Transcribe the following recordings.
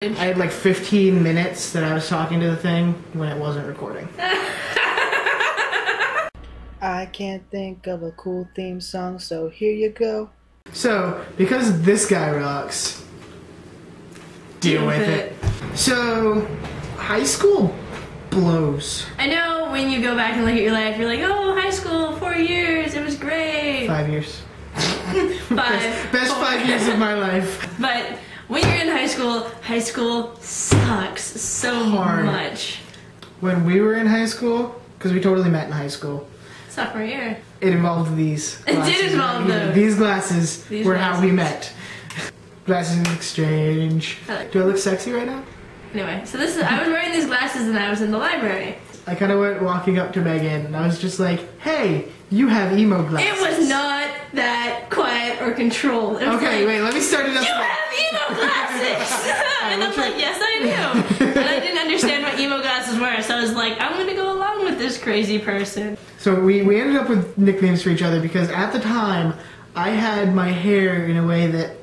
I had like 15 minutes that I was talking to the thing when it wasn't recording. I can't think of a cool theme song, so here you go. So, because this guy rocks, deal with it. So, high school blows. I know when you go back and look at your life, you're like, oh, high school, 4 years, it was great. 5 years. Five. Best 5 years of my life. But when you're in high school sucks so much. When we were in high school, because we totally met in high school. Sophomore year. It involved these glasses. It did involve those. These glasses were how we met. Glasses exchange. Do I look sexy right now? Anyway, so I was wearing these glasses and I was in the library. I kind of went walking up to Megan and I was just like, hey, you have emo glasses. It was not that quiet or controlled. It was okay, like, wait, let me start it up. You have emo glasses! And I'm like, yes I do. And I didn't understand what emo glasses were, so I was like, I'm gonna go along with this crazy person. So we ended up with nicknames for each other because at the time, I had my hair in a way that,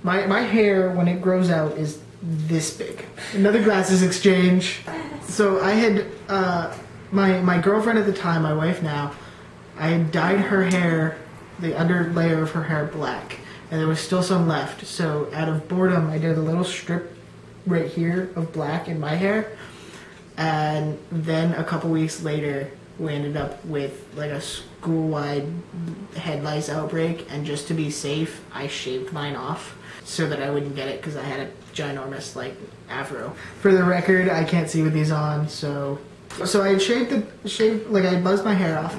my hair when it grows out is this big. Another glasses exchange. So I had, my girlfriend at the time, my wife now, I had dyed her hair, the under layer of her hair black, and there was still some left. So out of boredom, I did a little strip right here of black in my hair, and then a couple weeks later, we ended up with like a school-wide head lice outbreak, and just to be safe, I shaved mine off so that I wouldn't get it because I had a ginormous like afro. For the record, I can't see with these on, so I had shaved like I had buzzed my hair off,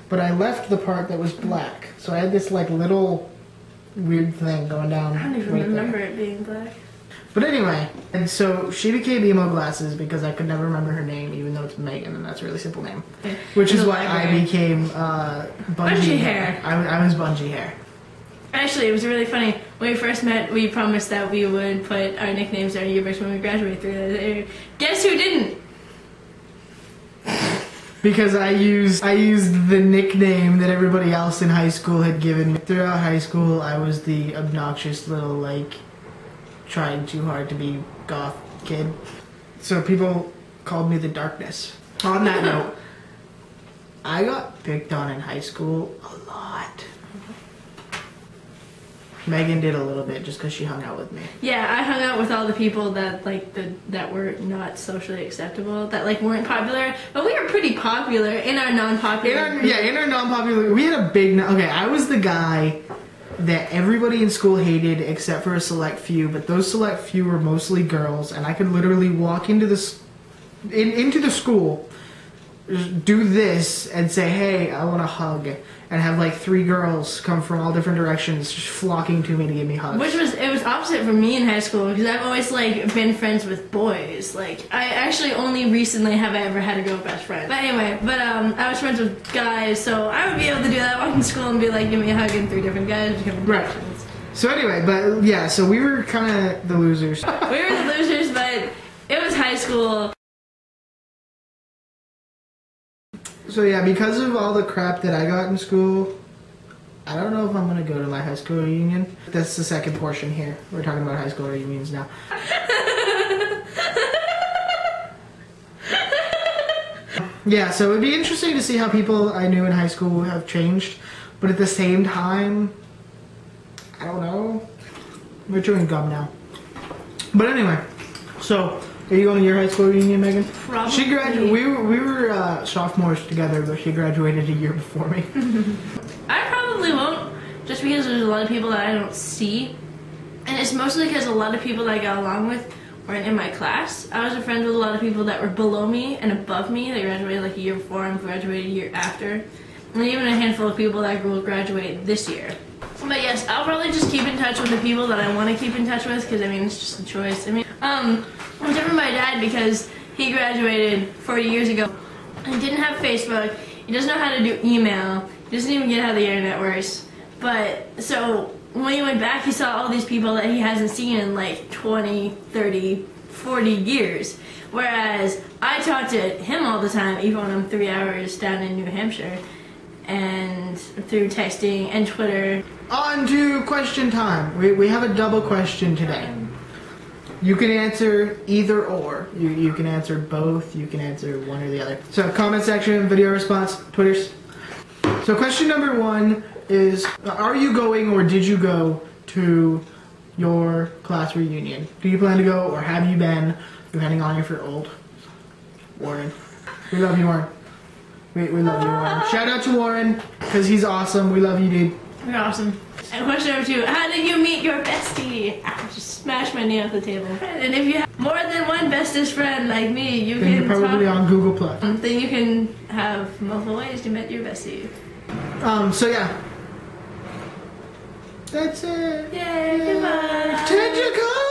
but I left the part that was black. So I had this like little weird thing going down. I don't even remember it being black. But anyway, and so she became emo glasses because I could never remember her name, even though it's Megan, and that's a really simple name. Which is why I became Bungee Hair. I was Bungee Hair. Actually, it was really funny. When we first met, we promised that we would put our nicknames in our yearbooks when we graduated through the. Guess who didn't? Because I used the nickname that everybody else in high school had given me. Throughout high school, I was the obnoxious little, like, trying too hard to be goth kid. So people called me the Darkness. On that note, I got picked on in high school a lot. Megan did a little bit just because she hung out with me. Yeah, I hung out with all the people that that were not socially acceptable, that like weren't popular, but we were pretty popular in our non-popular. In our non-popular, we had a big. Okay, I was the guy that everybody in school hated except for a select few, but those select few were mostly girls, and I could literally walk into into the school, do this, and say, hey, I want a hug, and have like 3 girls come from all different directions just flocking to me to give me hugs. It was opposite for me in high school because I've always like been friends with boys. Like I actually only recently have I ever had a girl best friend. But anyway, I was friends with guys, so I would be able to do that, walk in school and be like, give me a hug, and 3 different guys, different directions. So anyway, but yeah, so we were kind of the losers. We were the losers, but it was high school. So yeah, because of all the crap that I got in school, I don't know if I'm going to go to my high school reunion. That's the second portion here. We're talking about high school reunions now. Yeah, so it would be interesting to see how people I knew in high school have changed. But at the same time, I don't know. We're chewing gum now. But anyway, so are you going to your high school reunion, Megan? Probably. She graduated. We were sophomores together, but she graduated a year before me. I probably won't, just because there's a lot of people that I don't see, and it's mostly because a lot of people that I got along with weren't in my class. I was friends with a lot of people that were below me and above me. They graduated like a year before and graduated a year after, and even a handful of people that will graduate this year. But yes, I'll probably just keep in touch with the people that I want to keep in touch with, because I mean it's just a choice. I mean, I'm different from my dad because he graduated 40 years ago and didn't have Facebook. He doesn't know how to do email. He doesn't even get how the internet works. But so when he went back, he saw all these people that he hasn't seen in like 20, 30, 40 years. Whereas I talk to him all the time, even when I'm 3 hours down in New Hampshire, and through texting and Twitter. On to question time. We have a double question today. You can answer either or. You can answer both. You can answer one or the other. So comment section, video response, Twitters. So question number 1 is, are you going or did you go to your class reunion? Do you plan to go or have you been, depending on if you're old? Warren. We love you, Warren. We love you, Warren. Shout out to Warren, because he's awesome. We love you, dude. You're awesome. And question number 2, how did you meet your bestie? I just smashed my knee off the table. And if you have more than one bestest friend like me, you Then can you're probably on Google+. Then you can have multiple ways to meet your bestie. So yeah. That's it. Yay, goodbye. Change your car!